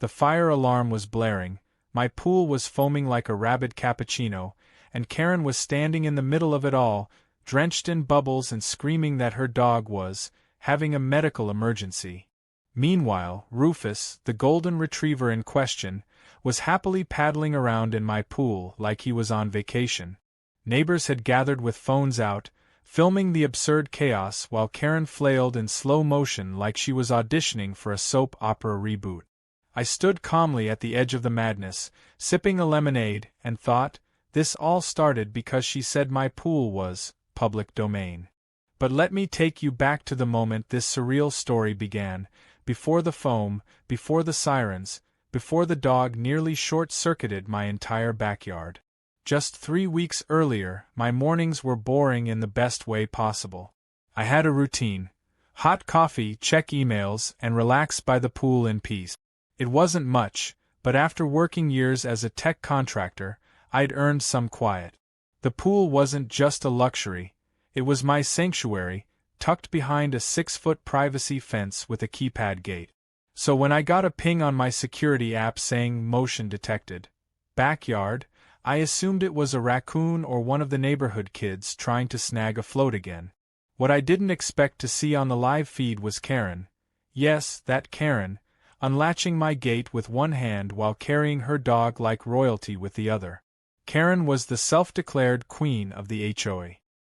The fire alarm was blaring, my pool was foaming like a rabid cappuccino, and Karen was standing in the middle of it all, drenched in bubbles and screaming that her dog was having a medical emergency. Meanwhile, Rufus, the golden retriever in question, was happily paddling around in my pool like he was on vacation. Neighbors had gathered with phones out, filming the absurd chaos while Karen flailed in slow motion like she was auditioning for a soap opera reboot. I stood calmly at the edge of the madness, sipping a lemonade, and thought, this all started because she said my pool was public domain. But let me take you back to the moment this surreal story began, before the foam, before the sirens, before the dog nearly short-circuited my entire backyard. Just 3 weeks earlier, my mornings were boring in the best way possible. I had a routine: hot coffee, check emails, and relax by the pool in peace. It wasn't much, but after working years as a tech contractor, I'd earned some quiet. The pool wasn't just a luxury, it was my sanctuary, tucked behind a 6-foot privacy fence with a keypad gate. So when I got a ping on my security app saying motion detected, backyard, I assumed it was a raccoon or one of the neighborhood kids trying to snag a float again. What I didn't expect to see on the live feed was Karen. Yes, that Karen, unlatching my gate with one hand while carrying her dog like royalty with the other. Karen was the self-declared queen of the HOA.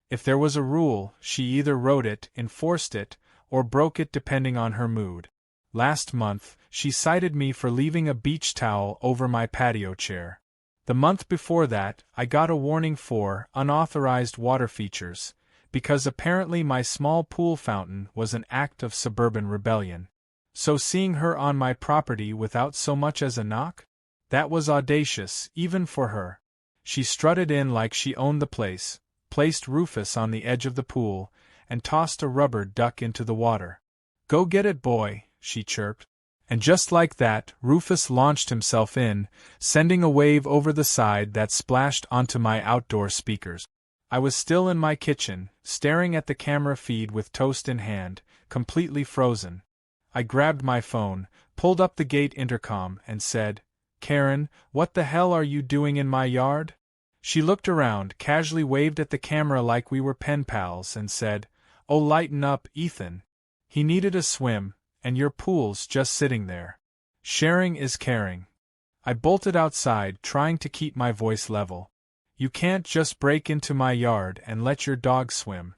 If there was a rule, she either wrote it, enforced it, or broke it depending on her mood. Last month, she cited me for leaving a beach towel over my patio chair. The month before that, I got a warning for unauthorized water features, because apparently my small pool fountain was an act of suburban rebellion. So seeing her on my property without so much as a knock? That was audacious, even for her. She strutted in like she owned the place, placed Rufus on the edge of the pool, and tossed a rubber duck into the water. "Go get it, boy," she chirped. And just like that, Rufus launched himself in, sending a wave over the side that splashed onto my outdoor speakers. I was still in my kitchen, staring at the camera feed with toast in hand, completely frozen. I grabbed my phone, pulled up the gate intercom, and said, "Karen, what the hell are you doing in my yard?" She looked around, casually waved at the camera like we were pen pals, and said, "Oh, lighten up, Ethan. He needed a swim, and your pool's just sitting there. Sharing is caring." I bolted outside, trying to keep my voice level. "You can't just break into my yard and let your dog swim.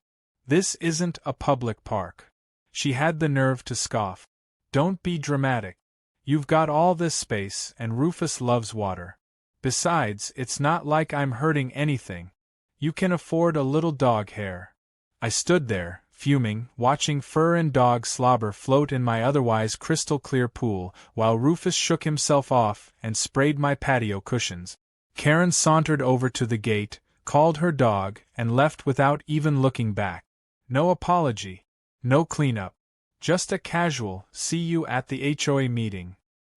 This isn't a public park." She had the nerve to scoff. "Don't be dramatic. You've got all this space, and Rufus loves water. Besides, it's not like I'm hurting anything. You can afford a little dog hair." I stood there, fuming, watching fur and dog slobber float in my otherwise crystal-clear pool, while Rufus shook himself off and sprayed my patio cushions. Karen sauntered over to the gate, called her dog, and left without even looking back. No apology. No cleanup. Just a casual, "see you at the HOA meeting."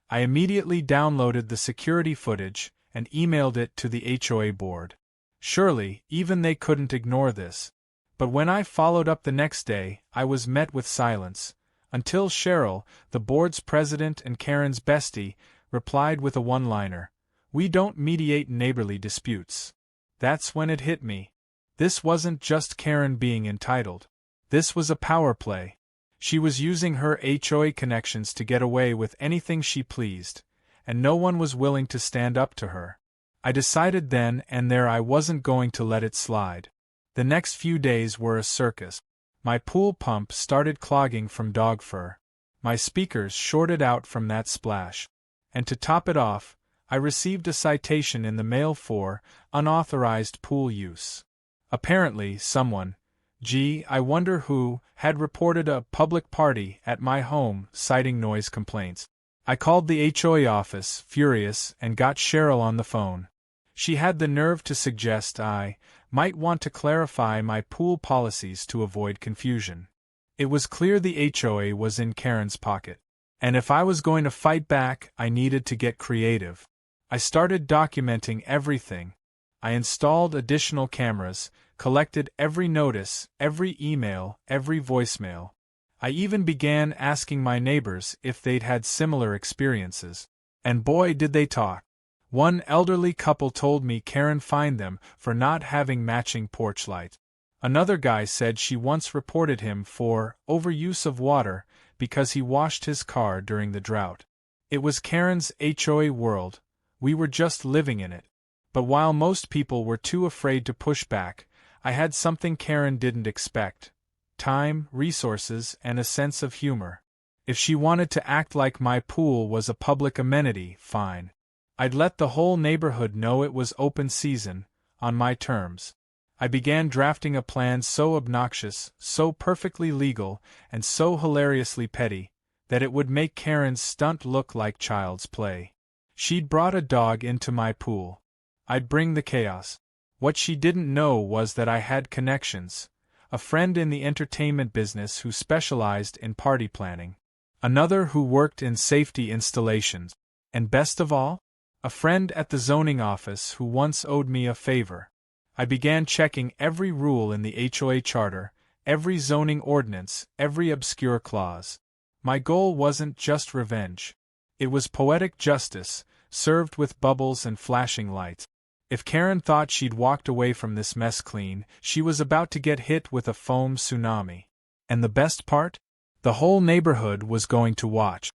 I immediately downloaded the security footage and emailed it to the HOA board. Surely, even they couldn't ignore this. But when I followed up the next day, I was met with silence, until Cheryl, the board's president and Karen's bestie, replied with a one-liner, "We don't mediate neighborly disputes." That's when it hit me. This wasn't just Karen being entitled. This was a power play. She was using her HOA connections to get away with anything she pleased, and no one was willing to stand up to her. I decided then and there I wasn't going to let it slide. The next few days were a circus. My pool pump started clogging from dog fur. My speakers shorted out from that splash. And to top it off, I received a citation in the mail for unauthorized pool use. Apparently, someone, I wonder who, had reported a public party at my home, citing noise complaints. I called the HOA office, furious, and got Cheryl on the phone. She had the nerve to suggest I might want to clarify my pool policies to avoid confusion. It was clear the HOA was in Karen's pocket. And if I was going to fight back, I needed to get creative. I started documenting everything. I installed additional cameras, collected every notice, every email, every voicemail. I even began asking my neighbors if they'd had similar experiences. And boy did they talk. One elderly couple told me Karen fined them for not having matching porch lights. Another guy said she once reported him for overuse of water because he washed his car during the drought. It was Karen's HOA world, we were just living in it. But while most people were too afraid to push back, I had something Karen didn't expect: time, resources, and a sense of humor. If she wanted to act like my pool was a public amenity, fine. I'd let the whole neighborhood know it was open season, on my terms. I began drafting a plan so obnoxious, so perfectly legal, and so hilariously petty, that it would make Karen's stunt look like child's play. She'd brought a dog into my pool. I'd bring the chaos. What she didn't know was that I had connections: a friend in the entertainment business who specialized in party planning, another who worked in safety installations, and best of all, a friend at the zoning office who once owed me a favor. I began checking every rule in the HOA charter, every zoning ordinance, every obscure clause. My goal wasn't just revenge. It was poetic justice, served with bubbles and flashing lights. If Karen thought she'd walked away from this mess clean, she was about to get hit with a foam tsunami. And the best part? The whole neighborhood was going to watch.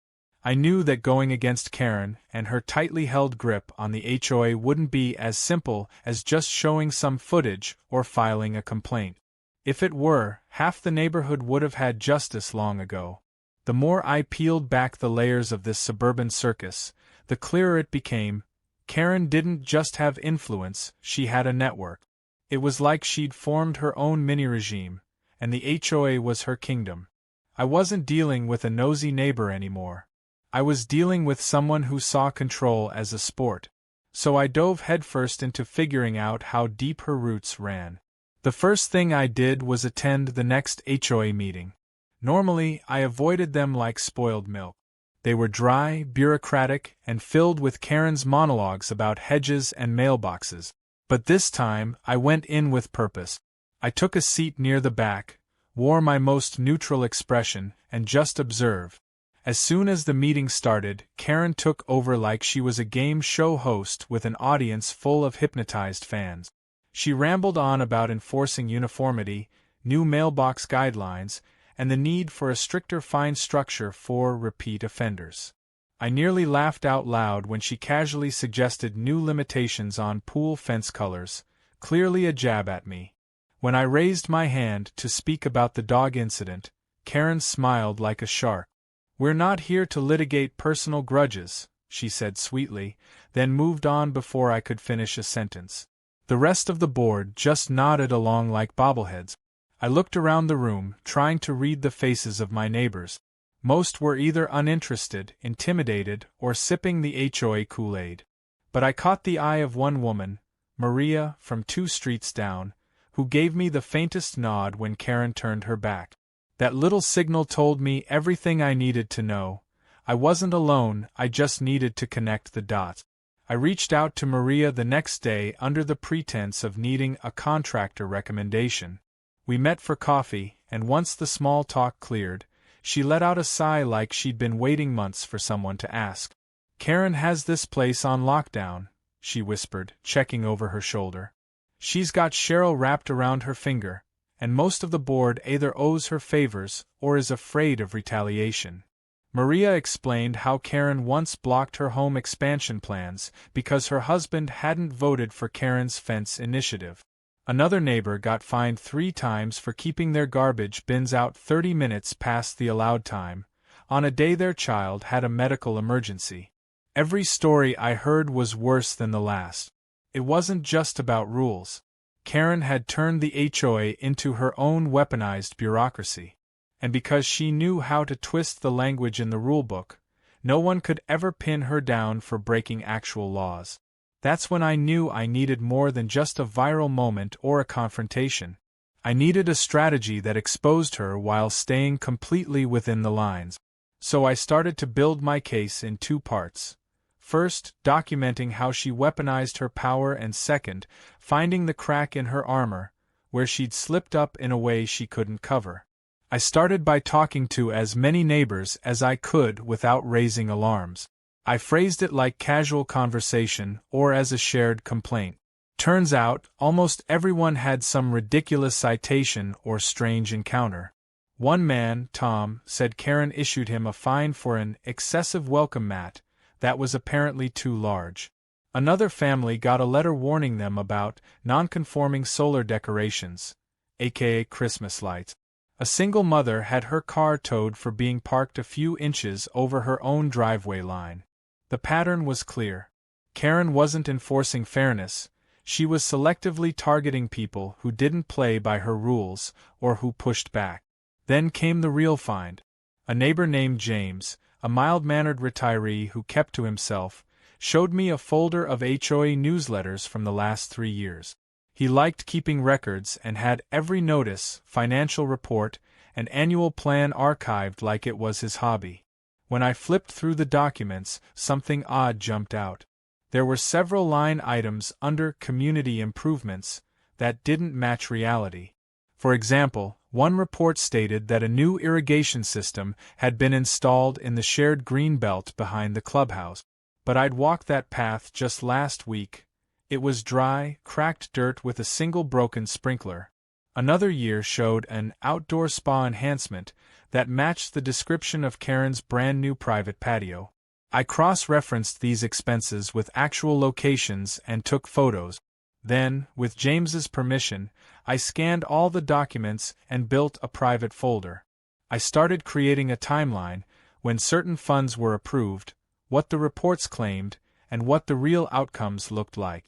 I knew that going against Karen and her tightly held grip on the HOA wouldn't be as simple as just showing some footage or filing a complaint. If it were, half the neighborhood would have had justice long ago. The more I peeled back the layers of this suburban circus, the clearer it became: Karen didn't just have influence, she had a network. It was like she'd formed her own mini-regime, and the HOA was her kingdom. I wasn't dealing with a nosy neighbor anymore. I was dealing with someone who saw control as a sport. So I dove headfirst into figuring out how deep her roots ran. The first thing I did was attend the next HOA meeting. Normally, I avoided them like spoiled milk. They were dry, bureaucratic, and filled with Karen's monologues about hedges and mailboxes. But this time, I went in with purpose. I took a seat near the back, wore my most neutral expression, and just observed. As soon as the meeting started, Karen took over like she was a game show host with an audience full of hypnotized fans. She rambled on about enforcing uniformity, new mailbox guidelines, and the need for a stricter fine structure for repeat offenders. I nearly laughed out loud when she casually suggested new limitations on pool fence colors, clearly a jab at me. When I raised my hand to speak about the dog incident, Karen smiled like a shark. "We're not here to litigate personal grudges," she said sweetly, then moved on before I could finish a sentence. The rest of the board just nodded along like bobbleheads. I looked around the room, trying to read the faces of my neighbors. Most were either uninterested, intimidated, or sipping the HOA Kool-Aid. But I caught the eye of one woman, Maria, from 2 streets down, who gave me the faintest nod when Karen turned her back. That little signal told me everything I needed to know. I wasn't alone, I just needed to connect the dots. I reached out to Maria the next day under the pretense of needing a contractor recommendation. We met for coffee, and once the small talk cleared, she let out a sigh like she'd been waiting months for someone to ask. "Karen has this place on lockdown," she whispered, checking over her shoulder. "She's got Cheryl wrapped around her finger, and most of the board either owes her favors or is afraid of retaliation." Maria explained how Karen once blocked her home expansion plans because her husband hadn't voted for Karen's fence initiative. Another neighbor got fined 3 times for keeping their garbage bins out 30 minutes past the allowed time, on a day their child had a medical emergency. Every story I heard was worse than the last. It wasn't just about rules. Karen had turned the HOA into her own weaponized bureaucracy. And because she knew how to twist the language in the rulebook, no one could ever pin her down for breaking actual laws. That's when I knew I needed more than just a viral moment or a confrontation. I needed a strategy that exposed her while staying completely within the lines. So I started to build my case in 2 parts. First, documenting how she weaponized her power, and second, finding the crack in her armor, where she'd slipped up in a way she couldn't cover. I started by talking to as many neighbors as I could without raising alarms. I phrased it like casual conversation or as a shared complaint. Turns out, almost everyone had some ridiculous citation or strange encounter. One man, Tom, said Karen issued him a fine for an excessive welcome mat that was apparently too large. Another family got a letter warning them about non-conforming solar decorations, aka Christmas lights. A single mother had her car towed for being parked a few inches over her own driveway line. The pattern was clear. Karen wasn't enforcing fairness, she was selectively targeting people who didn't play by her rules or who pushed back. Then came the real find. A neighbor named James, a mild-mannered retiree who kept to himself, showed me a folder of HOA newsletters from the last 3 years. He liked keeping records and had every notice, financial report, and annual plan archived like it was his hobby. When I flipped through the documents, something odd jumped out. There were several line items under community improvements that didn't match reality. For example, one report stated that a new irrigation system had been installed in the shared green belt behind the clubhouse. But I'd walked that path just last week. It was dry, cracked dirt with a single broken sprinkler. Another year showed an outdoor spa enhancement that matched the description of Karen's brand new private patio. I cross-referenced these expenses with actual locations and took photos. Then, with James's permission, I scanned all the documents and built a private folder. I started creating a timeline, when certain funds were approved, what the reports claimed, and what the real outcomes looked like.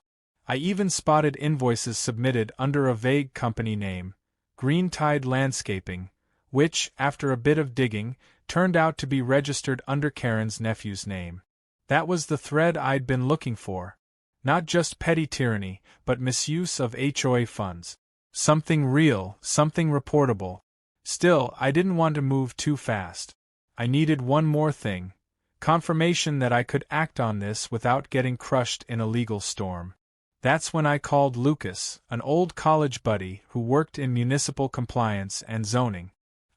I even spotted invoices submitted under a vague company name, Green Tide Landscaping, which, after a bit of digging, turned out to be registered under Karen's nephew's name. That was the thread I'd been looking for. Not just petty tyranny, but misuse of HOA funds. Something real, something reportable. Still, I didn't want to move too fast. I needed one more thing. Confirmation that I could act on this without getting crushed in a legal storm. That's when I called Lucas, an old college buddy who worked in municipal compliance and zoning.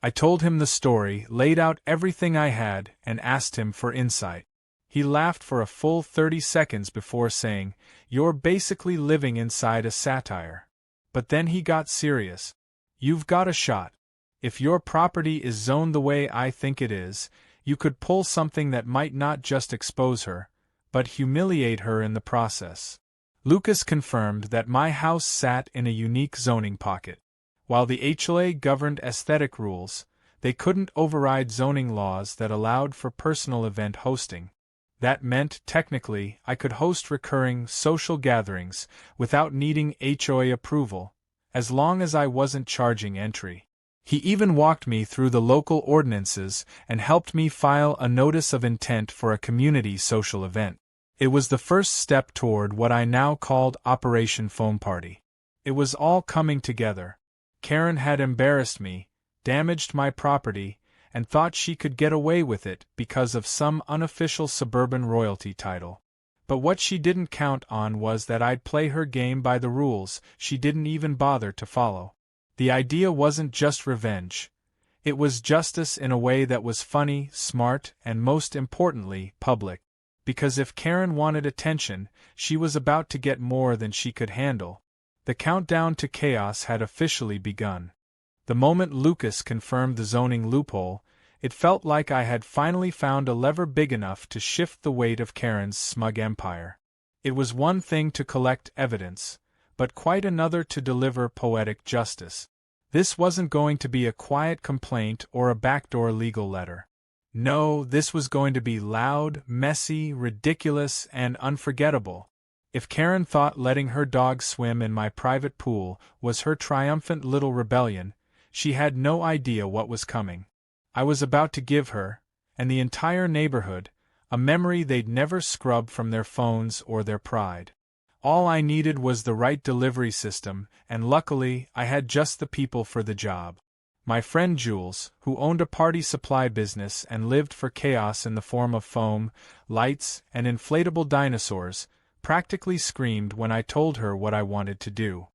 I told him the story, laid out everything I had, and asked him for insight. He laughed for a full 30 seconds before saying, "You're basically living inside a satire." But then he got serious. "You've got a shot. If your property is zoned the way I think it is, you could pull something that might not just expose her, but humiliate her in the process." Lucas confirmed that my house sat in a unique zoning pocket. While the HOA governed aesthetic rules, they couldn't override zoning laws that allowed for personal event hosting. That meant, technically, I could host recurring social gatherings without needing HOA approval, as long as I wasn't charging entry. He even walked me through the local ordinances and helped me file a notice of intent for a community social event. It was the first step toward what I now called Operation Foam Party. It was all coming together. Karen had embarrassed me, damaged my property, and thought she could get away with it because of some unofficial suburban royalty title. But what she didn't count on was that I'd play her game by the rules she didn't even bother to follow. The idea wasn't just revenge. It was justice in a way that was funny, smart, and most importantly, public. Because if Karen wanted attention, she was about to get more than she could handle. The countdown to chaos had officially begun. The moment Lucas confirmed the zoning loophole, it felt like I had finally found a lever big enough to shift the weight of Karen's smug empire. It was one thing to collect evidence, but quite another to deliver poetic justice. This wasn't going to be a quiet complaint or a backdoor legal letter. No, this was going to be loud, messy, ridiculous, and unforgettable. If Karen thought letting her dog swim in my private pool was her triumphant little rebellion, she had no idea what was coming. I was about to give her, and the entire neighborhood, a memory they'd never scrub from their phones or their pride. All I needed was the right delivery system, and luckily, I had just the people for the job. My friend Jules, who owned a party supply business and lived for chaos in the form of foam, lights, and inflatable dinosaurs, practically screamed when I told her what I wanted to do.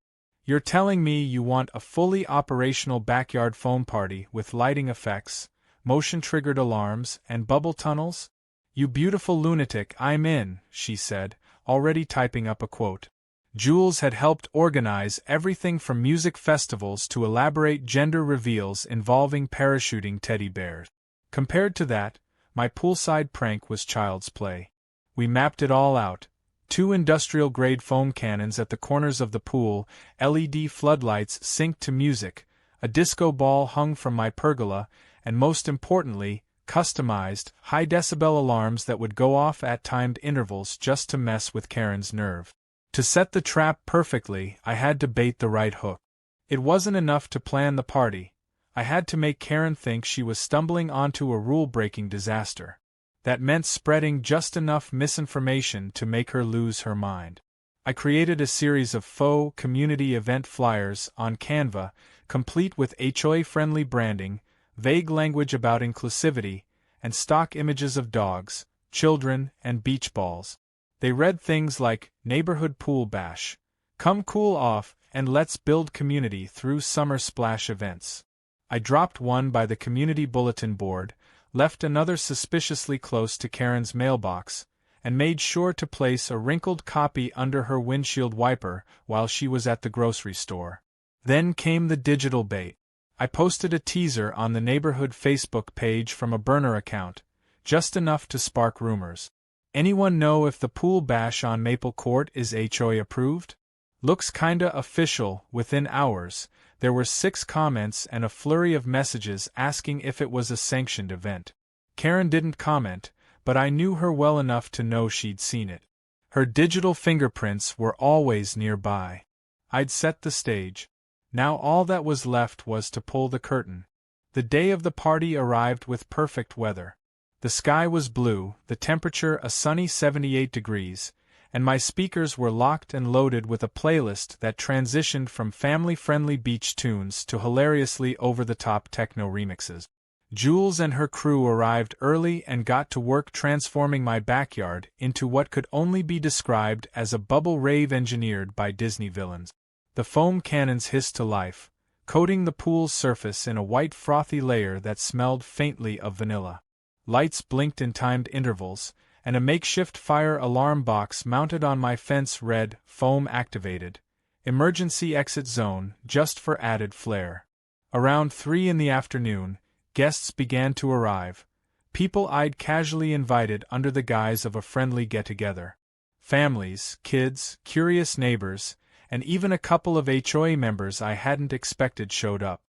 "You're telling me you want a fully operational backyard foam party with lighting effects, motion-triggered alarms, and bubble tunnels? "You beautiful lunatic, I'm in," she said, already typing up a quote. Jules had helped organize everything from music festivals to elaborate gender reveals involving parachuting teddy bears. Compared to that, my poolside prank was child's play. We mapped it all out. 2 industrial-grade foam cannons at the corners of the pool, LED floodlights synced to music, a disco ball hung from my pergola, and most importantly, customized, high-decibel alarms that would go off at timed intervals just to mess with Karen's nerve. To set the trap perfectly, I had to bait the right hook. It wasn't enough to plan the party. I had to make Karen think she was stumbling onto a rule-breaking disaster. That meant spreading just enough misinformation to make her lose her mind. I created a series of faux community event flyers on Canva, complete with HOA-friendly branding, vague language about inclusivity, and stock images of dogs, children, and beach balls. They read things like, "Neighborhood Pool Bash," "Come Cool Off," and "Let's Build Community Through Summer Splash Events." I dropped one by the community bulletin board, left another suspiciously close to Karen's mailbox, and made sure to place a wrinkled copy under her windshield wiper while she was at the grocery store. Then came the digital bait. I posted a teaser on the neighborhood Facebook page from a burner account, just enough to spark rumors. "Anyone know if the pool bash on Maple Court is HOA approved? Looks kinda official." Within hours, there were 6 comments and a flurry of messages asking if it was a sanctioned event. Karen didn't comment, but I knew her well enough to know she'd seen it. Her digital fingerprints were always nearby. I'd set the stage. Now all that was left was to pull the curtain. The day of the party arrived with perfect weather. The sky was blue, the temperature a sunny 78 degrees, and my speakers were locked and loaded with a playlist that transitioned from family-friendly beach tunes to hilariously over-the-top techno remixes. Jules and her crew arrived early and got to work transforming my backyard into what could only be described as a bubble rave engineered by Disney villains. The foam cannons hissed to life, coating the pool's surface in a white frothy layer that smelled faintly of vanilla. Lights blinked in timed intervals, and a makeshift fire alarm box mounted on my fence read, "Foam activated. Emergency exit zone," just for added flair. Around 3 in the afternoon, guests began to arrive, people I'd casually invited under the guise of a friendly get-together. Families, kids, curious neighbors, and even a couple of HOA members I hadn't expected showed up.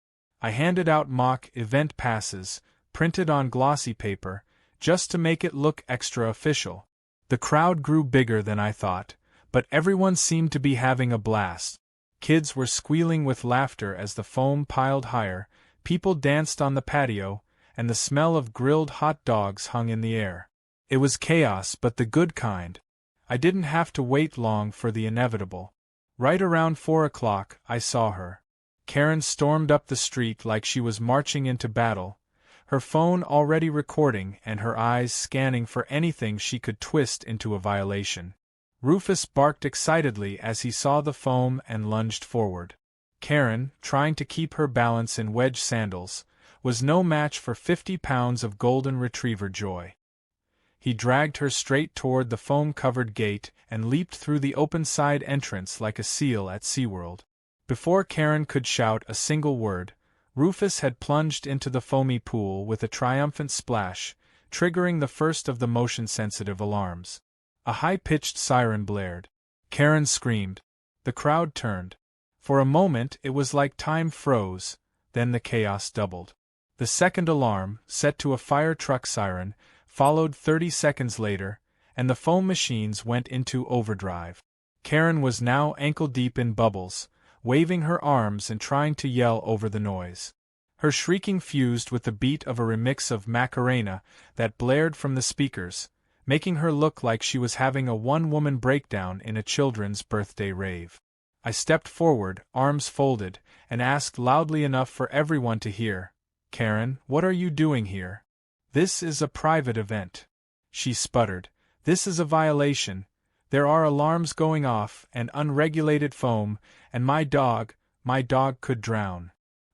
I handed out mock event passes, printed on glossy paper, just to make it look extra official. The crowd grew bigger than I thought, but everyone seemed to be having a blast. Kids were squealing with laughter as the foam piled higher, people danced on the patio, and the smell of grilled hot dogs hung in the air. It was chaos, but the good kind. I didn't have to wait long for the inevitable. Right around 4 o'clock, I saw her. Karen stormed up the street like she was marching into battle, her phone already recording and her eyes scanning for anything she could twist into a violation. Rufus barked excitedly as he saw the foam and lunged forward. Karen, trying to keep her balance in wedge sandals, was no match for 50 pounds of golden retriever joy. He dragged her straight toward the foam-covered gate and leaped through the open side entrance like a seal at SeaWorld. Before Karen could shout a single word, Rufus had plunged into the foamy pool with a triumphant splash, triggering the first of the motion-sensitive alarms. A high-pitched siren blared. Karen screamed. The crowd turned. For a moment it was like time froze, then the chaos doubled. The second alarm, set to a fire truck siren, followed 30 seconds later, and the foam machines went into overdrive. Karen was now ankle-deep in bubbles, waving her arms and trying to yell over the noise. Her shrieking fused with the beat of a remix of Macarena that blared from the speakers, making her look like she was having a one-woman breakdown in a children's birthday rave. I stepped forward, arms folded, and asked loudly enough for everyone to hear, "Karen, what are you doing here? This is a private event." She sputtered. "This is a violation. There are alarms going off, and unregulated foam, and my dog could drown."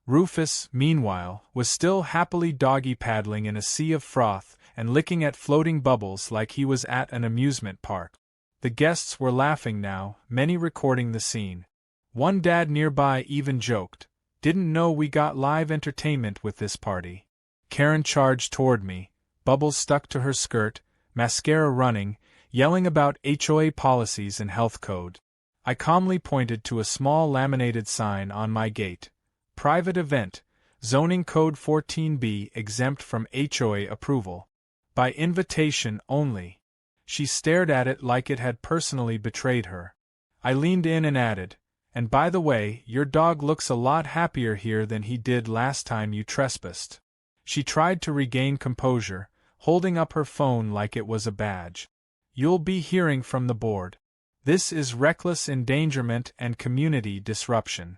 Rufus, meanwhile, was still happily doggy paddling in a sea of froth, and licking at floating bubbles like he was at an amusement park. The guests were laughing now, many recording the scene. One dad nearby even joked, "Didn't know we got live entertainment with this party." Karen charged toward me, bubbles stuck to her skirt, mascara running, yelling about HOA policies and health code. I calmly pointed to a small laminated sign on my gate. Private event, zoning code 14B, exempt from HOA approval. By invitation only. She stared at it like it had personally betrayed her. I leaned in and added, "And by the way, your dog looks a lot happier here than he did last time you trespassed." She tried to regain composure, holding up her phone like it was a badge. "You'll be hearing from the board. This is reckless endangerment and community disruption."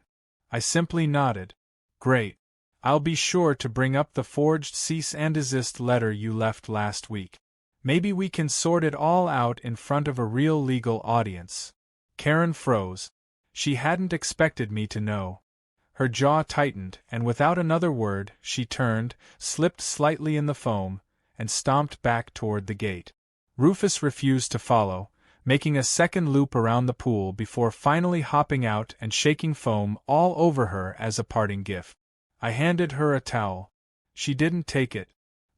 I simply nodded. "Great. I'll be sure to bring up the forged cease and desist letter you left last week. Maybe we can sort it all out in front of a real legal audience." Karen froze. She hadn't expected me to know. Her jaw tightened, and without another word, she turned, slipped slightly in the foam, and stomped back toward the gate. Rufus refused to follow, making a second loop around the pool before finally hopping out and shaking foam all over her as a parting gift. I handed her a towel. She didn't take it.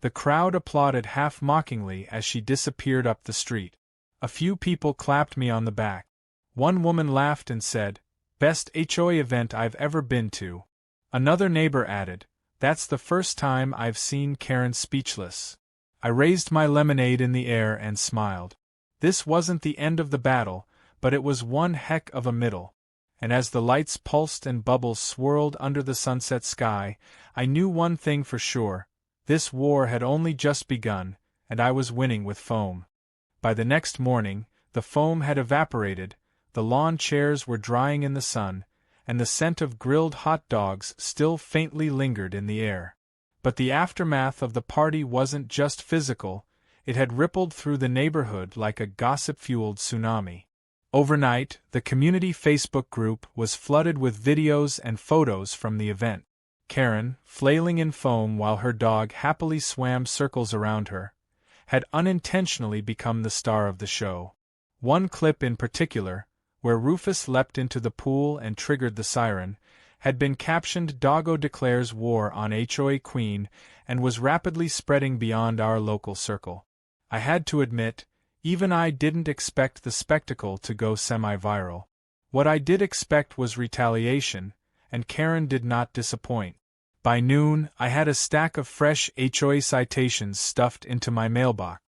The crowd applauded half-mockingly as she disappeared up the street. A few people clapped me on the back. One woman laughed and said, "Best HOA event I've ever been to." Another neighbor added, "That's the first time I've seen Karen speechless." I raised my lemonade in the air and smiled. This wasn't the end of the battle, but it was one heck of a middle. And as the lights pulsed and bubbles swirled under the sunset sky, I knew one thing for sure: this war had only just begun, and I was winning with foam. By the next morning, the foam had evaporated, the lawn chairs were drying in the sun, and the scent of grilled hot dogs still faintly lingered in the air. But the aftermath of the party wasn't just physical, it had rippled through the neighborhood like a gossip-fueled tsunami. Overnight, the community Facebook group was flooded with videos and photos from the event. Karen, flailing in foam while her dog happily swam circles around her, had unintentionally become the star of the show. One clip in particular, where Rufus leapt into the pool and triggered the siren, had been captioned "Doggo declares war on HOA Queen" and was rapidly spreading beyond our local circle. I had to admit, even I didn't expect the spectacle to go semi-viral. What I did expect was retaliation, and Karen did not disappoint. By noon, I had a stack of fresh HOA citations stuffed into my mailbox.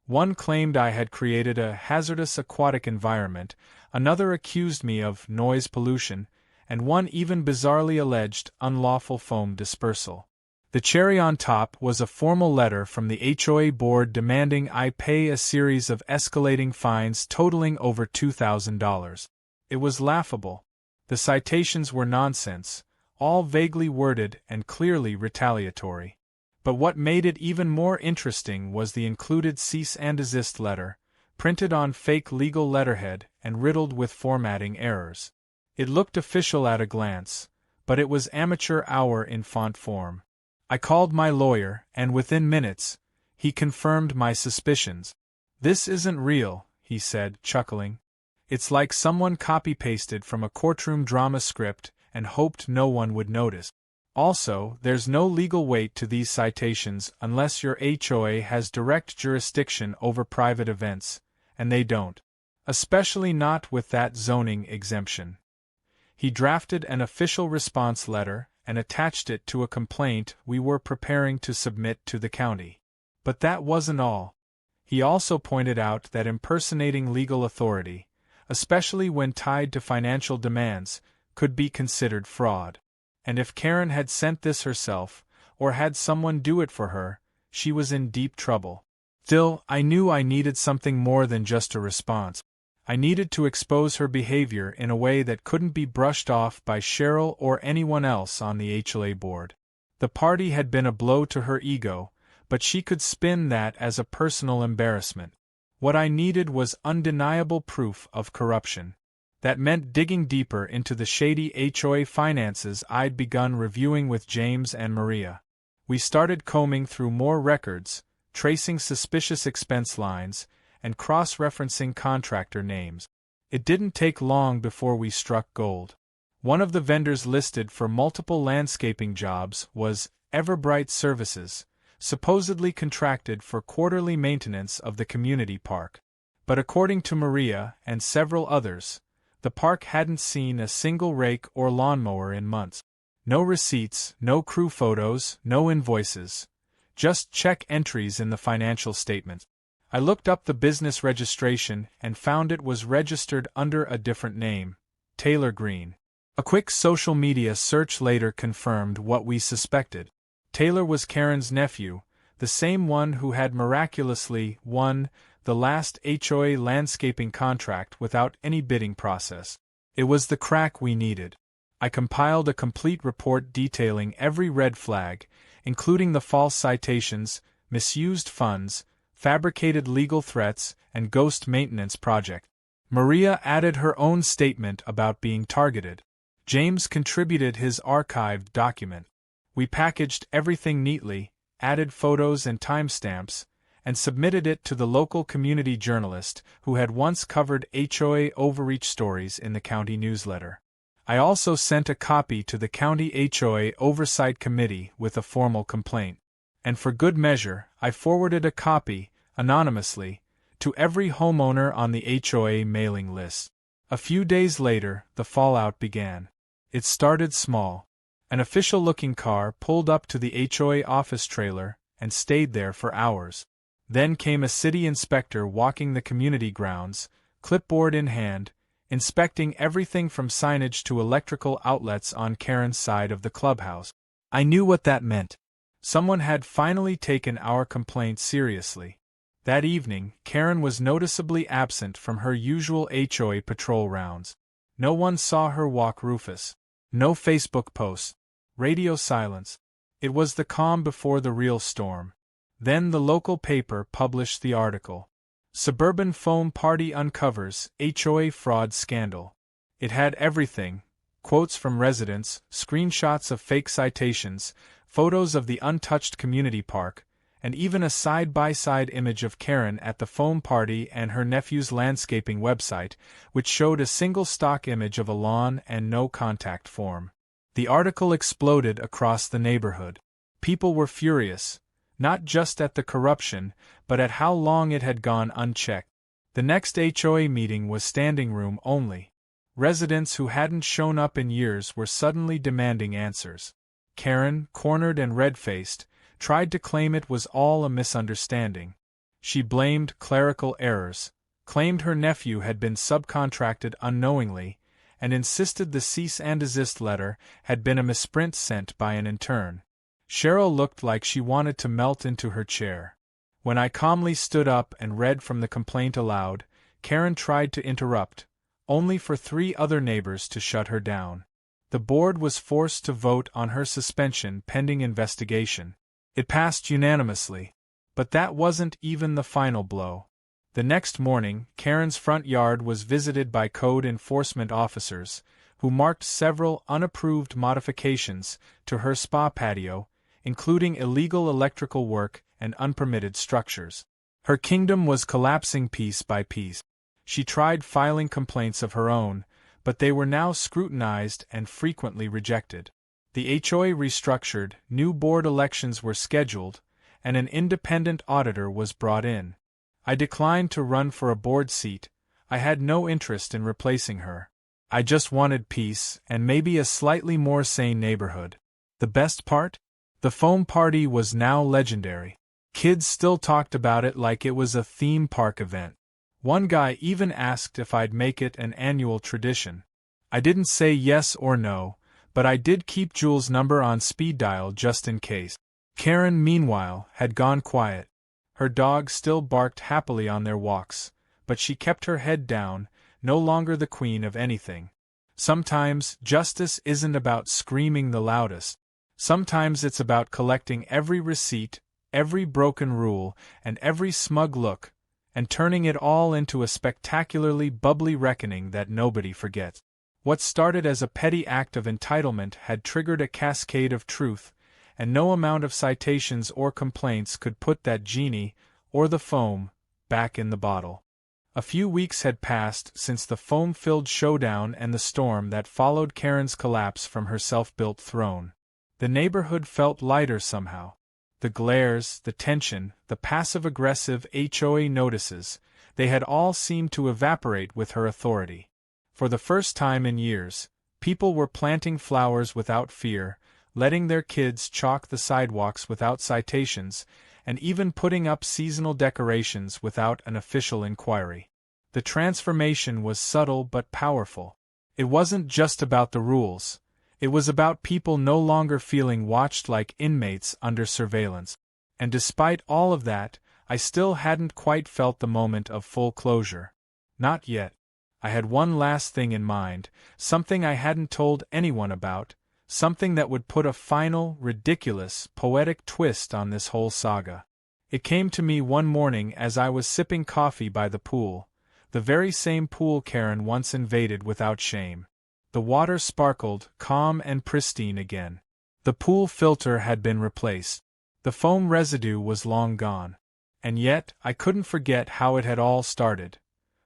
One claimed I had created a hazardous aquatic environment, another accused me of noise pollution, and one even bizarrely alleged unlawful foam dispersal. The cherry on top was a formal letter from the HOA board demanding I pay a series of escalating fines totaling over $2,000. It was laughable. The citations were nonsense, all vaguely worded and clearly retaliatory. But what made it even more interesting was the included cease and desist letter, printed on fake legal letterhead and riddled with formatting errors. It looked official at a glance, but it was amateur hour in font form. I called my lawyer, and within minutes, he confirmed my suspicions. "This isn't real," he said, chuckling. "It's like someone copy-pasted from a courtroom drama script and hoped no one would notice. Also, there's no legal weight to these citations unless your HOA has direct jurisdiction over private events, and they don't. Especially not with that zoning exemption." He drafted an official response letter and attached it to a complaint we were preparing to submit to the county. But that wasn't all. He also pointed out that impersonating legal authority, especially when tied to financial demands, could be considered fraud. And if Karen had sent this herself, or had someone do it for her, she was in deep trouble. Still, I knew I needed something more than just a response. I needed to expose her behavior in a way that couldn't be brushed off by Cheryl or anyone else on the HOA board. The party had been a blow to her ego, but she could spin that as a personal embarrassment. What I needed was undeniable proof of corruption. That meant digging deeper into the shady HOA finances I'd begun reviewing with James and Maria. We started combing through more records, tracing suspicious expense lines, and cross-referencing contractor names. It didn't take long before we struck gold. One of the vendors listed for multiple landscaping jobs was Everbright Services, supposedly contracted for quarterly maintenance of the community park. But according to Maria and several others, the park hadn't seen a single rake or lawnmower in months. No receipts, no crew photos, no invoices. Just check entries in the financial statements. I looked up the business registration and found it was registered under a different name, Taylor Green. A quick social media search later confirmed what we suspected. Taylor was Karen's nephew, the same one who had miraculously won the last HOA landscaping contract without any bidding process. It was the crack we needed. I compiled a complete report detailing every red flag, including the false citations, misused funds, fabricated legal threats, and ghost maintenance project. Maria added her own statement about being targeted. James contributed his archived document. We packaged everything neatly, added photos and timestamps, and submitted it to the local community journalist who had once covered HOA overreach stories in the county newsletter. I also sent a copy to the County HOA Oversight Committee with a formal complaint. And for good measure, I forwarded a copy, anonymously, to every homeowner on the HOA mailing list. A few days later, the fallout began. It started small. An official-looking car pulled up to the HOA office trailer and stayed there for hours. Then came a city inspector walking the community grounds, clipboard in hand, inspecting everything from signage to electrical outlets on Karen's side of the clubhouse. I knew what that meant. Someone had finally taken our complaint seriously. That evening, Karen was noticeably absent from her usual HOA patrol rounds. No one saw her walk Rufus. No Facebook posts. Radio silence. It was the calm before the real storm. Then the local paper published the article. Suburban Foam Party Uncovers HOA Fraud Scandal. It had everything: quotes from residents, screenshots of fake citations, photos of the untouched community park, and even a side-by-side image of Karen at the foam party and her nephew's landscaping website, which showed a single stock image of a lawn and no contact form. The article exploded across the neighborhood. People were furious, not just at the corruption, but at how long it had gone unchecked. The next HOA meeting was standing room only. Residents who hadn't shown up in years were suddenly demanding answers. Karen, cornered and red-faced, tried to claim it was all a misunderstanding. She blamed clerical errors, claimed her nephew had been subcontracted unknowingly, and insisted the cease and desist letter had been a misprint sent by an intern. Cheryl looked like she wanted to melt into her chair. When I calmly stood up and read from the complaint aloud, Karen tried to interrupt, only for 3 other neighbors to shut her down. The board was forced to vote on her suspension pending investigation. It passed unanimously. But that wasn't even the final blow. The next morning, Karen's front yard was visited by code enforcement officers, who marked several unapproved modifications to her spa patio, including illegal electrical work and unpermitted structures. Her kingdom was collapsing piece by piece. She tried filing complaints of her own, but they were now scrutinized and frequently rejected. The HOA restructured, new board elections were scheduled, and an independent auditor was brought in. I declined to run for a board seat. I had no interest in replacing her. I just wanted peace and maybe a slightly more sane neighborhood. The best part? The foam party was now legendary. Kids still talked about it like it was a theme park event. One guy even asked if I'd make it an annual tradition. I didn't say yes or no, but I did keep Jules' number on speed dial just in case. Karen, meanwhile, had gone quiet. Her dogs still barked happily on their walks, but she kept her head down, no longer the queen of anything. Sometimes, justice isn't about screaming the loudest. Sometimes it's about collecting every receipt, every broken rule, and every smug look, and turning it all into a spectacularly bubbly reckoning that nobody forgets. What started as a petty act of entitlement had triggered a cascade of truth, and no amount of citations or complaints could put that genie, or the foam, back in the bottle. A few weeks had passed since the foam-filled showdown and the storm that followed Karen's collapse from her self-built throne. The neighborhood felt lighter somehow. The glares, the tension, the passive-aggressive HOA notices, they had all seemed to evaporate with her authority. For the first time in years, people were planting flowers without fear, letting their kids chalk the sidewalks without citations, and even putting up seasonal decorations without an official inquiry. The transformation was subtle but powerful. It wasn't just about the rules. It was about people no longer feeling watched like inmates under surveillance. And despite all of that, I still hadn't quite felt the moment of full closure. Not yet. I had one last thing in mind, something I hadn't told anyone about, something that would put a final, ridiculous, poetic twist on this whole saga. It came to me one morning as I was sipping coffee by the pool, the very same pool Karen once invaded without shame. The water sparkled, calm and pristine again. The pool filter had been replaced. The foam residue was long gone. And yet, I couldn't forget how it had all started.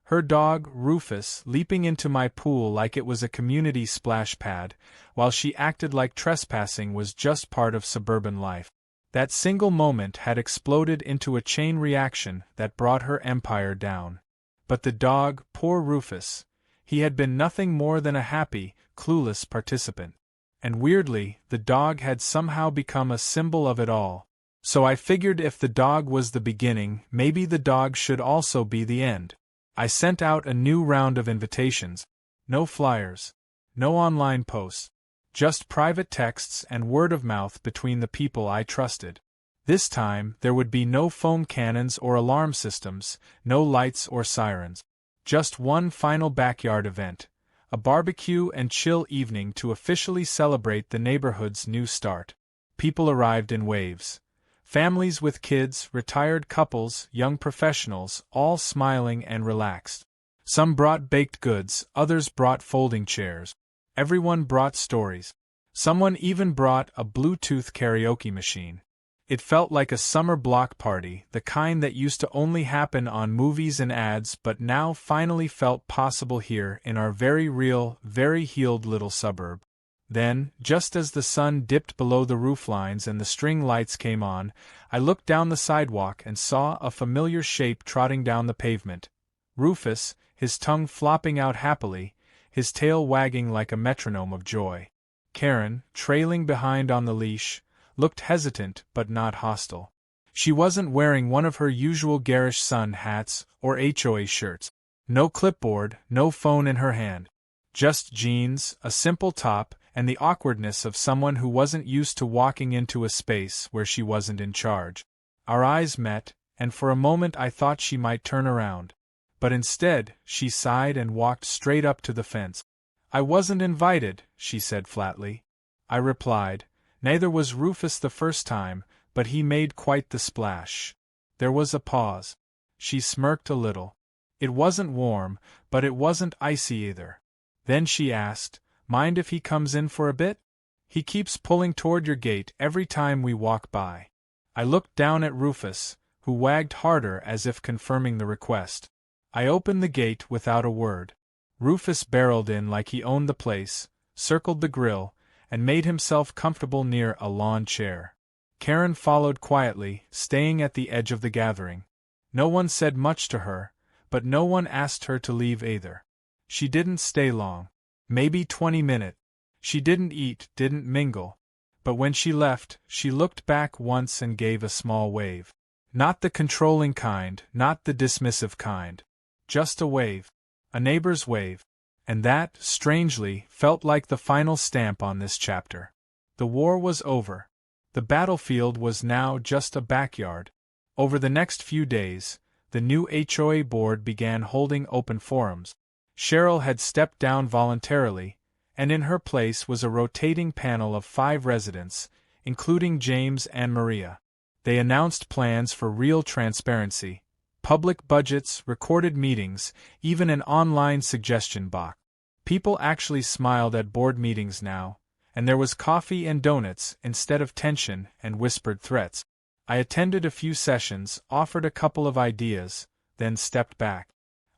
Her dog, Rufus, leaping into my pool like it was a community splash pad, while she acted like trespassing was just part of suburban life. That single moment had exploded into a chain reaction that brought her empire down. But the dog, poor Rufus, he had been nothing more than a happy, clueless participant. And weirdly, the dog had somehow become a symbol of it all. So I figured if the dog was the beginning, maybe the dog should also be the end. I sent out a new round of invitations. No flyers. No online posts. Just private texts and word of mouth between the people I trusted. This time, there would be no foam cannons or alarm systems, no lights or sirens. Just one final backyard event. A barbecue and chill evening to officially celebrate the neighborhood's new start. People arrived in waves. Families with kids, retired couples, young professionals, all smiling and relaxed. Some brought baked goods, others brought folding chairs. Everyone brought stories. Someone even brought a Bluetooth karaoke machine. It felt like a summer block party, the kind that used to only happen on movies and ads but now finally felt possible here in our very real, very healed little suburb. Then, just as the sun dipped below the rooflines and the string lights came on, I looked down the sidewalk and saw a familiar shape trotting down the pavement. Rufus, his tongue flopping out happily, his tail wagging like a metronome of joy. Karen, trailing behind on the leash, looked hesitant but not hostile. She wasn't wearing one of her usual garish sun hats or HOA shirts. No clipboard, no phone in her hand. Just jeans, a simple top, and the awkwardness of someone who wasn't used to walking into a space where she wasn't in charge. Our eyes met, and for a moment I thought she might turn around. But instead, she sighed and walked straight up to the fence. "I wasn't invited," she said flatly. I replied, "Neither was Rufus the first time, but he made quite the splash." There was a pause. She smirked a little. It wasn't warm, but it wasn't icy either. Then she asked, "Mind if he comes in for a bit? He keeps pulling toward your gate every time we walk by." I looked down at Rufus, who wagged harder as if confirming the request. I opened the gate without a word. Rufus barreled in like he owned the place, circled the grill, and made himself comfortable near a lawn chair. Karen followed quietly, staying at the edge of the gathering. No one said much to her, but no one asked her to leave either. She didn't stay long. Maybe 20 minutes. She didn't eat, didn't mingle. But when she left, she looked back once and gave a small wave. Not the controlling kind, not the dismissive kind. Just a wave. A neighbor's wave. And that, strangely, felt like the final stamp on this chapter. The war was over. The battlefield was now just a backyard. Over the next few days, the new HOA board began holding open forums. Cheryl had stepped down voluntarily, and in her place was a rotating panel of 5 residents, including James and Maria. They announced plans for real transparency, public budgets, recorded meetings, even an online suggestion box. People actually smiled at board meetings now, and there was coffee and donuts instead of tension and whispered threats. I attended a few sessions, offered a couple of ideas, then stepped back.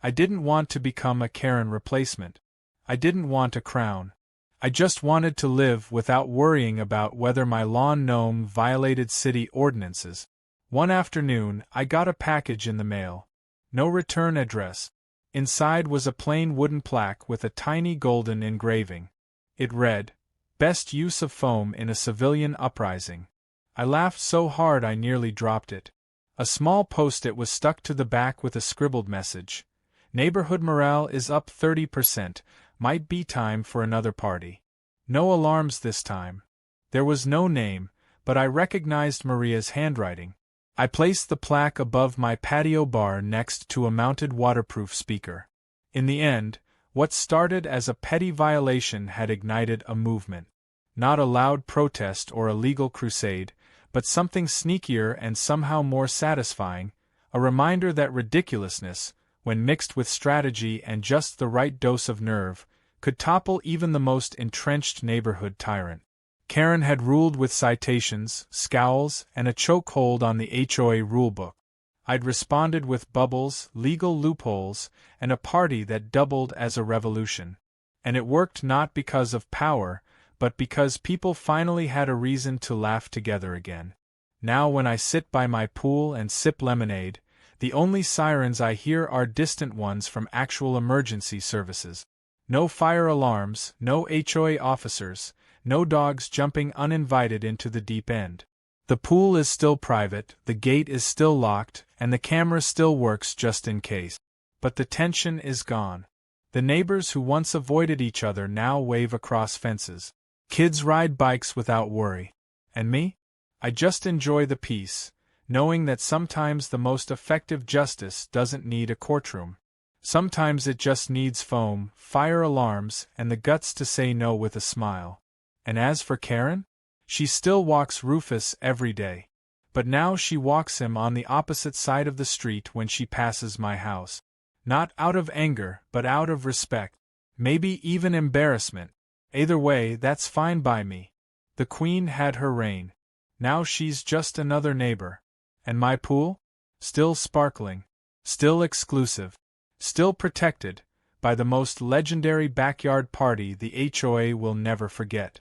I didn't want to become a Karen replacement. I didn't want a crown. I just wanted to live without worrying about whether my lawn gnome violated city ordinances. One afternoon, I got a package in the mail. No return address. Inside was a plain wooden plaque with a tiny golden engraving. It read, "Best use of foam in a civilian uprising." I laughed so hard I nearly dropped it. A small post-it was stuck to the back with a scribbled message. "Neighborhood morale is up 30%, might be time for another party." No alarms this time. There was no name, but I recognized Maria's handwriting. I placed the plaque above my patio bar next to a mounted waterproof speaker. In the end, what started as a petty violation had ignited a movement. Not a loud protest or a legal crusade, but something sneakier and somehow more satisfying, a reminder that ridiculousness, when mixed with strategy and just the right dose of nerve, could topple even the most entrenched neighborhood tyrant. Karen had ruled with citations, scowls, and a chokehold on the HOA rulebook. I'd responded with bubbles, legal loopholes, and a party that doubled as a revolution. And it worked not because of power, but because people finally had a reason to laugh together again. Now when I sit by my pool and sip lemonade, the only sirens I hear are distant ones from actual emergency services. No fire alarms, no HOA officers, no dogs jumping uninvited into the deep end. The pool is still private, the gate is still locked, and the camera still works just in case. But the tension is gone. The neighbors who once avoided each other now wave across fences. Kids ride bikes without worry. And me? I just enjoy the peace, knowing that sometimes the most effective justice doesn't need a courtroom. Sometimes it just needs foam, fire alarms, and the guts to say no with a smile. And as for Karen? She still walks Rufus every day. But now she walks him on the opposite side of the street when she passes my house. Not out of anger, but out of respect. Maybe even embarrassment. Either way, that's fine by me. The Queen had her reign. Now she's just another neighbor. And my pool? Still sparkling. Still exclusive. Still protected by the most legendary backyard party the HOA will never forget.